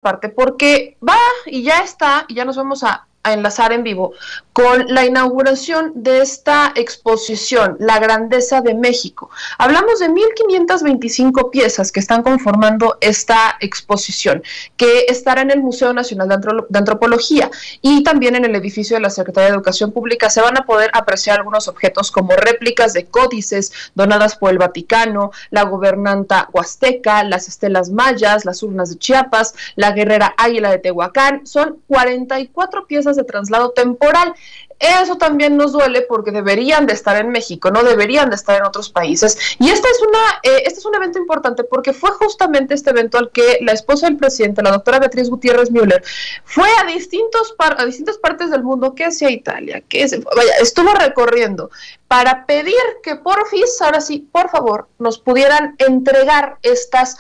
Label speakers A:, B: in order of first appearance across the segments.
A: parte, porque va y ya está, y ya nos vamos a enlazar en vivo con la inauguración de esta exposición, La Grandeza de México. Hablamos de 1,525 piezas que están conformando esta exposición, que estará en el Museo Nacional de Antropología y también en el edificio de la Secretaría de Educación Pública. Se van a poder apreciar algunos objetos como réplicas de códices donadas por el Vaticano, la gobernanta huasteca, las estelas mayas, las urnas de Chiapas, la guerrera águila de Tehuacán. Son 44 piezas de traslado temporal. Eso también nos duele porque deberían de estar en México, no deberían de estar en otros países. Y este es un evento importante porque fue justamente este evento al que la esposa del presidente, la doctora Beatriz Gutiérrez Müller, fue a distintas partes del mundo, que hacia Italia, estuvo recorriendo para pedir que porfis, ahora sí, por favor, nos pudieran entregar estas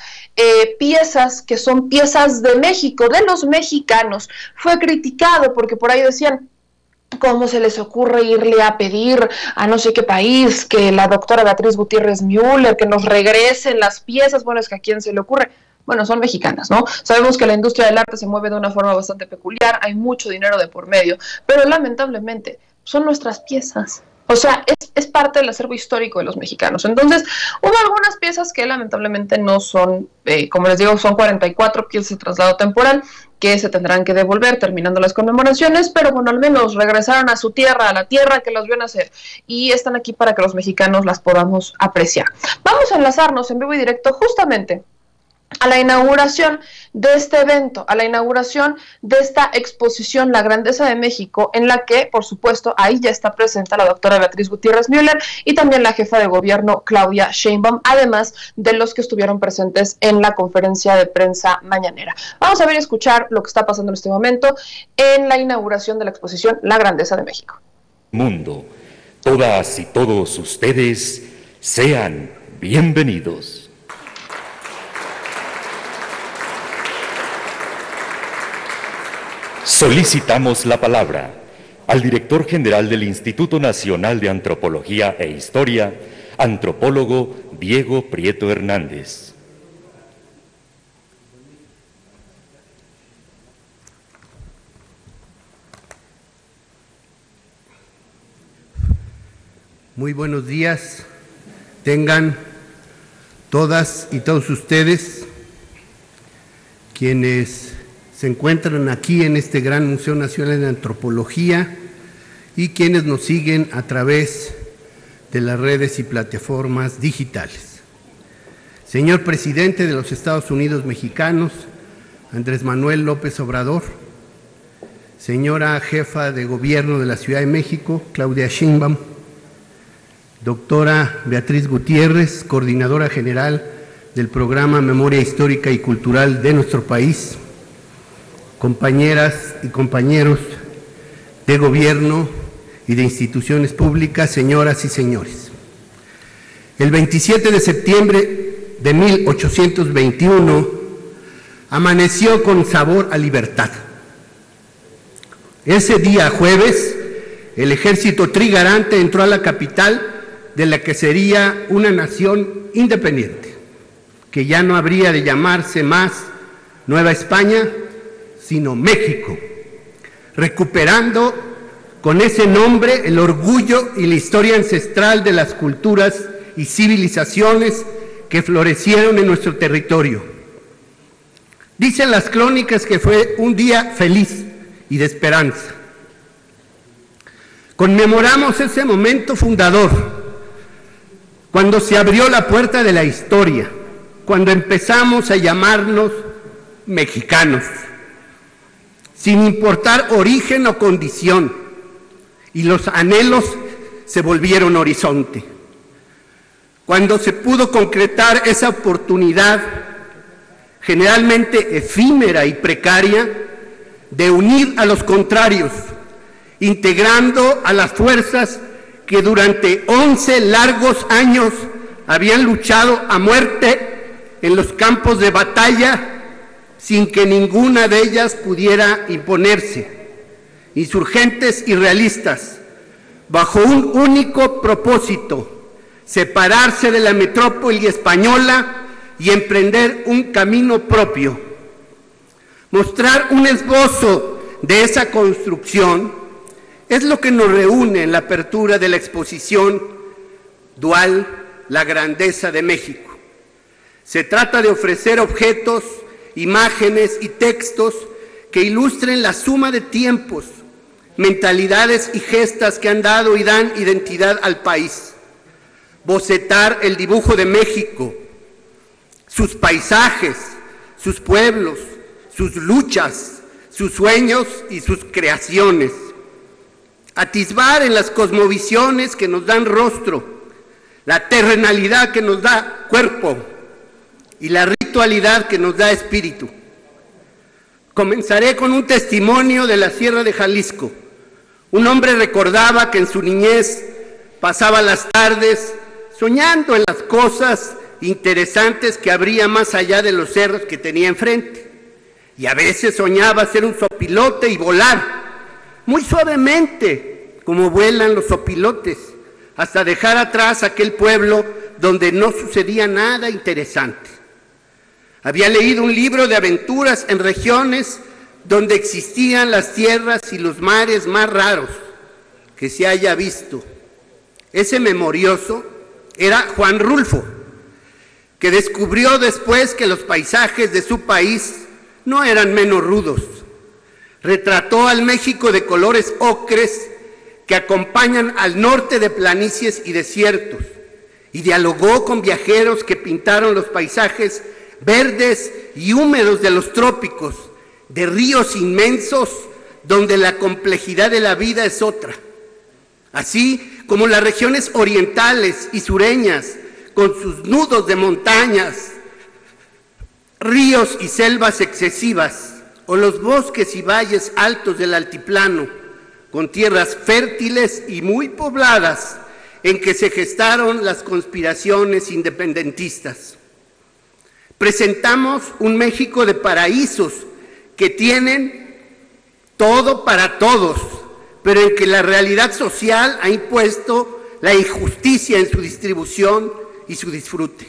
A: piezas que son piezas de México, de los mexicanos. Fue criticado porque por ahí decían, ¿cómo se les ocurre irle a pedir a no sé qué país que la doctora Beatriz Gutiérrez Müller que nos regresen las piezas? Bueno, es que a quién se le ocurre. Bueno, son mexicanas, ¿no? Sabemos que la industria del arte se mueve de una forma bastante peculiar, hay mucho dinero de por medio, pero lamentablemente son nuestras piezas. O sea, es parte del acervo histórico de los mexicanos. Entonces, hubo algunas piezas que lamentablemente no son, como les digo, son 44 piezas de traslado temporal que se tendrán que devolver terminando las conmemoraciones, pero bueno, al menos regresaron a su tierra, a la tierra que las vio nacer, y están aquí para que los mexicanos las podamos apreciar. Vamos a enlazarnos en vivo y directo justamente a la inauguración de este evento, a la inauguración de esta exposición La Grandeza de México, en la que, por supuesto, ahí ya está presente la doctora Beatriz Gutiérrez Müller y también la jefa de gobierno Claudia Sheinbaum, además de los que estuvieron presentes en la conferencia de prensa mañanera. Vamos a ver y escuchar lo que está pasando en este momento en la inauguración de la exposición La Grandeza de México.
B: Mundo, todas y todos ustedes sean bienvenidos. Solicitamos la palabra al director general del Instituto Nacional de Antropología e Historia, antropólogo Diego Prieto Hernández.
C: Muy buenos días, tengan todas y todos ustedes quienes se encuentran aquí en este gran Museo Nacional de Antropología y quienes nos siguen a través de las redes y plataformas digitales. Señor Presidente de los Estados Unidos Mexicanos, Andrés Manuel López Obrador, señora Jefa de Gobierno de la Ciudad de México, Claudia Sheinbaum, doctora Beatriz Gutiérrez, Coordinadora General del Programa Memoria Histórica y Cultural de nuestro país, compañeras y compañeros de gobierno y de instituciones públicas, señoras y señores. El 27 de septiembre de 1821 amaneció con sabor a libertad. Ese día jueves, el ejército trigarante entró a la capital de la que sería una nación independiente, que ya no habría de llamarse más Nueva España, sino México, recuperando con ese nombre el orgullo y la historia ancestral de las culturas y civilizaciones que florecieron en nuestro territorio. Dicen las crónicas que fue un día feliz y de esperanza. Conmemoramos ese momento fundador, cuando se abrió la puerta de la historia, cuando empezamos a llamarnos mexicanos, sin importar origen o condición, y los anhelos se volvieron horizonte. Cuando se pudo concretar esa oportunidad, generalmente efímera y precaria, de unir a los contrarios, integrando a las fuerzas que durante 11 largos años habían luchado a muerte en los campos de batalla, sin que ninguna de ellas pudiera imponerse, insurgentes y realistas, bajo un único propósito: separarse de la metrópoli española y emprender un camino propio. Mostrar un esbozo de esa construcción es lo que nos reúne en la apertura de la exposición dual La Grandeza de México. Se trata de ofrecer objetos, imágenes y textos que ilustren la suma de tiempos, mentalidades y gestas que han dado y dan identidad al país. Bocetar el dibujo de México, sus paisajes, sus pueblos, sus luchas, sus sueños y sus creaciones. Atisbar en las cosmovisiones que nos dan rostro, la terrenalidad que nos da cuerpo y la ritualidad que nos da espíritu. Comenzaré con un testimonio de la Sierra de Jalisco. Un hombre recordaba que en su niñez pasaba las tardes soñando en las cosas interesantes que habría más allá de los cerros que tenía enfrente. Y a veces soñaba ser un zopilote y volar, muy suavemente, como vuelan los zopilotes, hasta dejar atrás aquel pueblo donde no sucedía nada interesante. Había leído un libro de aventuras en regiones donde existían las tierras y los mares más raros que se haya visto. Ese memorioso era Juan Rulfo, que descubrió después que los paisajes de su país no eran menos rudos. Retrató al México de colores ocres que acompañan al norte de planicies y desiertos, y dialogó con viajeros que pintaron los paisajes verdes y húmedos de los trópicos, de ríos inmensos donde la complejidad de la vida es otra, así como las regiones orientales y sureñas con sus nudos de montañas, ríos y selvas excesivas, o los bosques y valles altos del altiplano, con tierras fértiles y muy pobladas en que se gestaron las conspiraciones independentistas. Presentamos un México de paraísos que tienen todo para todos, pero en que la realidad social ha impuesto la injusticia en su distribución y su disfrute.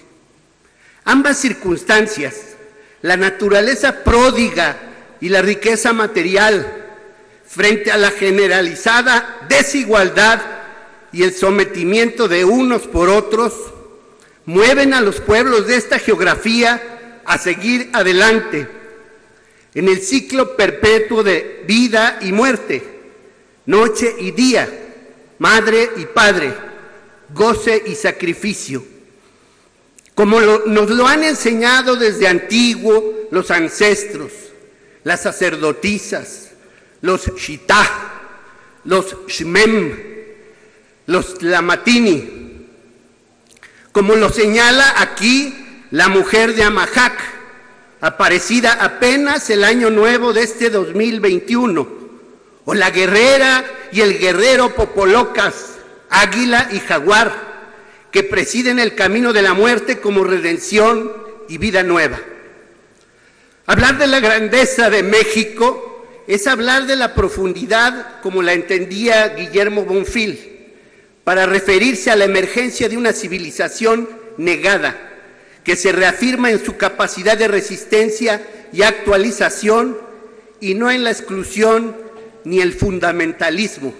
C: Ambas circunstancias, la naturaleza pródiga y la riqueza material, frente a la generalizada desigualdad y el sometimiento de unos por otros, mueven a los pueblos de esta geografía a seguir adelante en el ciclo perpetuo de vida y muerte, noche y día, madre y padre, goce y sacrificio. Como nos lo han enseñado desde antiguo los ancestros, las sacerdotisas, los Shitá, los Shmem, los Tlamatini, como lo señala aquí la mujer de Amajac, aparecida apenas el año nuevo de este 2021, o la guerrera y el guerrero Popolocas, águila y jaguar, que presiden el camino de la muerte como redención y vida nueva. Hablar de la grandeza de México es hablar de la profundidad como la entendía Guillermo Bonfil, para referirse a la emergencia de una civilización negada, que se reafirma en su capacidad de resistencia y actualización, y no en la exclusión ni el fundamentalismo.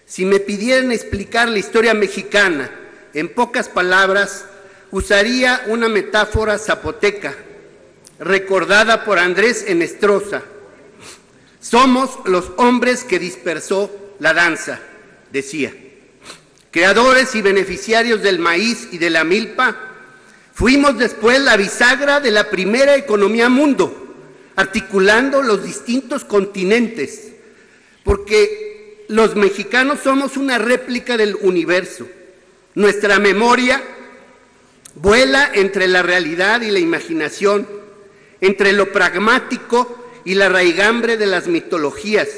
C: Si me pidieran explicar la historia mexicana en pocas palabras, usaría una metáfora zapoteca, recordada por Andrés Enestrosa. Somos los hombres que dispersó la danza, decía. Creadores y beneficiarios del maíz y de la milpa, fuimos después la bisagra de la primera economía mundo, articulando los distintos continentes, porque los mexicanos somos una réplica del universo. Nuestra memoria vuela entre la realidad y la imaginación, entre lo pragmático y la raigambre de las mitologías,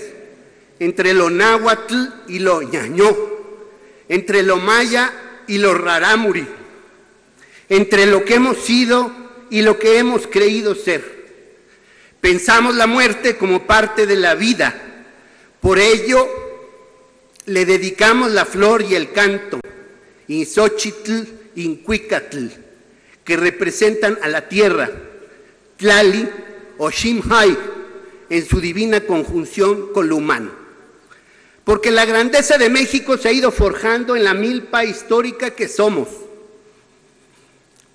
C: entre lo náhuatl y lo ñañó, entre lo maya y lo rarámuri, entre lo que hemos sido y lo que hemos creído ser. Pensamos la muerte como parte de la vida, por ello le dedicamos la flor y el canto, Inxochitl, Incuicatl, que representan a la tierra, Tlali, o Shimhai, en su divina conjunción con lo humano. Porque la grandeza de México se ha ido forjando en la milpa histórica que somos.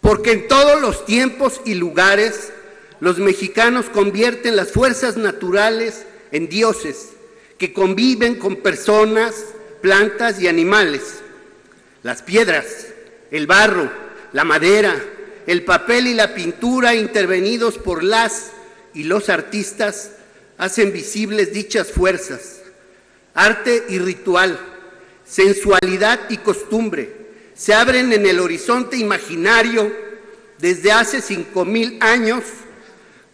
C: Porque en todos los tiempos y lugares los mexicanos convierten las fuerzas naturales en dioses que conviven con personas, plantas y animales. Las piedras, el barro, la madera, el papel y la pintura, intervenidos por las y los artistas, hacen visibles dichas fuerzas. Arte y ritual, sensualidad y costumbre se abren en el horizonte imaginario desde hace 5,000 años,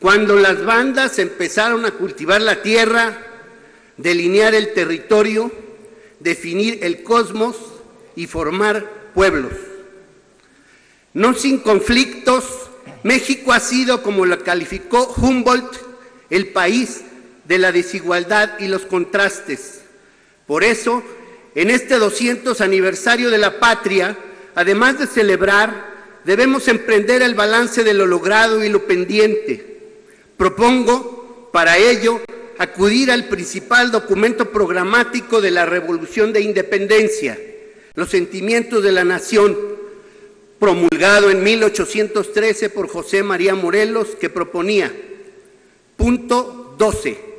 C: cuando las bandas empezaron a cultivar la tierra, delinear el territorio, definir el cosmos y formar pueblos. No sin conflictos, México ha sido, como lo calificó Humboldt, el país de la desigualdad y los contrastes. Por eso, en este 200 aniversario de la patria, además de celebrar, debemos emprender el balance de lo logrado y lo pendiente. Propongo, para ello, acudir al principal documento programático de la Revolución de Independencia, Los Sentimientos de la Nación, promulgado en 1813 por José María Morelos, que proponía, punto 12,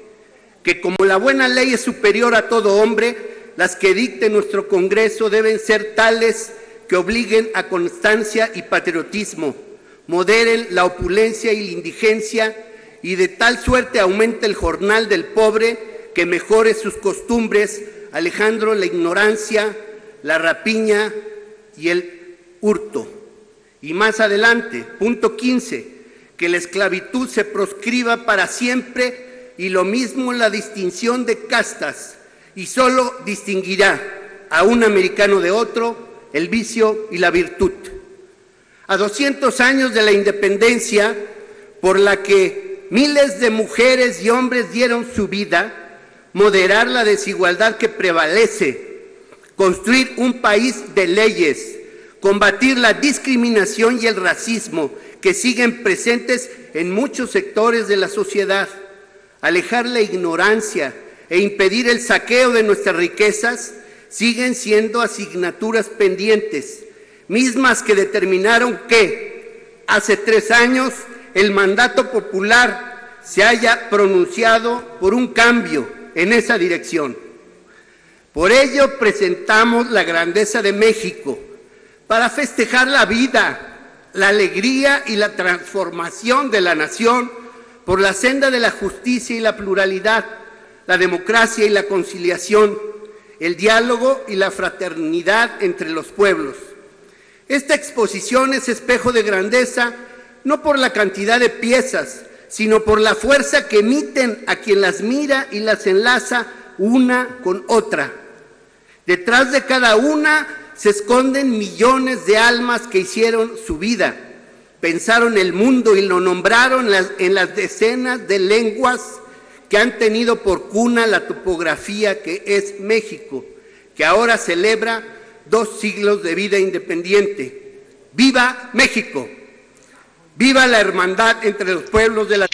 C: que como la buena ley es superior a todo hombre, las que dicte nuestro Congreso deben ser tales que obliguen a constancia y patriotismo, moderen la opulencia y la indigencia, y de tal suerte aumente el jornal del pobre que mejore sus costumbres, alejando la ignorancia, la rapiña y el hurto. Y más adelante, punto 15, que la esclavitud se proscriba para siempre, y lo mismo la distinción de castas, y solo distinguirá a un americano de otro el vicio y la virtud. A 200 años de la independencia, por la que miles de mujeres y hombres dieron su vida, moderar la desigualdad que prevalece, construir un país de leyes, combatir la discriminación y el racismo que siguen presentes en muchos sectores de la sociedad, alejar la ignorancia e impedir el saqueo de nuestras riquezas, siguen siendo asignaturas pendientes, mismas que determinaron que hace 3 años el mandato popular se haya pronunciado por un cambio en esa dirección. Por ello presentamos la grandeza de México, para festejar la vida, la alegría y la transformación de la nación por la senda de la justicia y la pluralidad, la democracia y la conciliación, el diálogo y la fraternidad entre los pueblos. Esta exposición es espejo de grandeza, no por la cantidad de piezas, sino por la fuerza que emiten a quien las mira y las enlaza una con otra. Detrás de cada una se esconden millones de almas que hicieron su vida, pensaron el mundo y lo nombraron en las decenas de lenguas que han tenido por cuna la topografía que es México, que ahora celebra 2 siglos de vida independiente. ¡Viva México! ¡Viva la hermandad entre los pueblos de la...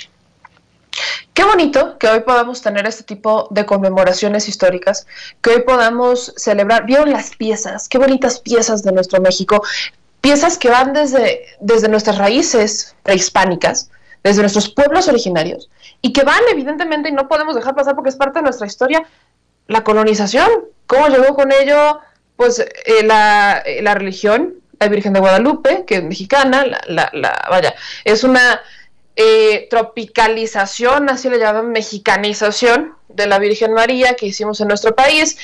A: Qué bonito que hoy podamos tener este tipo de conmemoraciones históricas, que hoy podamos celebrar. ¿Vieron las piezas? Qué bonitas piezas de nuestro México, piezas que van desde nuestras raíces prehispánicas, desde nuestros pueblos originarios, y que van evidentemente, y no podemos dejar pasar porque es parte de nuestra historia, la colonización. ¿Cómo llegó con ello? Pues la religión, la Virgen de Guadalupe, que es mexicana, vaya, es una tropicalización, así le llaman, mexicanización de la Virgen María que hicimos en nuestro país.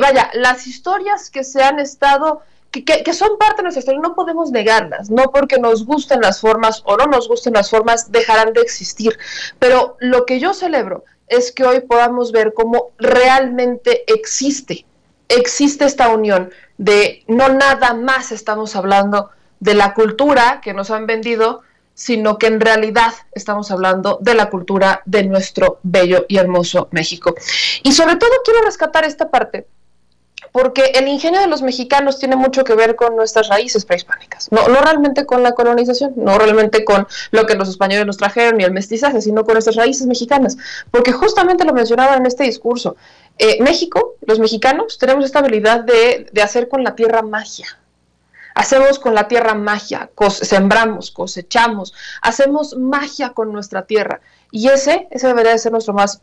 A: Vaya, las historias que se han estado, que son parte de nuestra historia, no podemos negarlas, no porque nos gusten las formas o no nos gusten las formas, dejarán de existir. Pero lo que yo celebro es que hoy podamos ver cómo realmente existe esta unión de no nada más estamos hablando de la cultura que nos han vendido, sino que en realidad estamos hablando de la cultura de nuestro bello y hermoso México. Y sobre todo quiero rescatar esta parte, porque el ingenio de los mexicanos tiene mucho que ver con nuestras raíces prehispánicas, no realmente con la colonización, no realmente con lo que los españoles nos trajeron ni el mestizaje, sino con nuestras raíces mexicanas, porque justamente lo mencionaban en este discurso. México, los mexicanos, tenemos esta habilidad de hacer con la tierra magia. Hacemos con la tierra magia, sembramos, cosechamos, hacemos magia con nuestra tierra. Y ese debería de ser nuestro más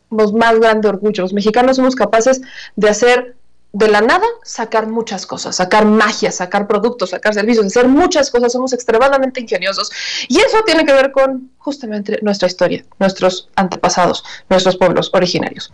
A: grande orgullo. Los mexicanos somos capaces de hacer de la nada, sacar muchas cosas, sacar magia, sacar productos, sacar servicios, hacer muchas cosas, somos extremadamente ingeniosos. Y eso tiene que ver con justamente nuestra historia, nuestros antepasados, nuestros pueblos originarios.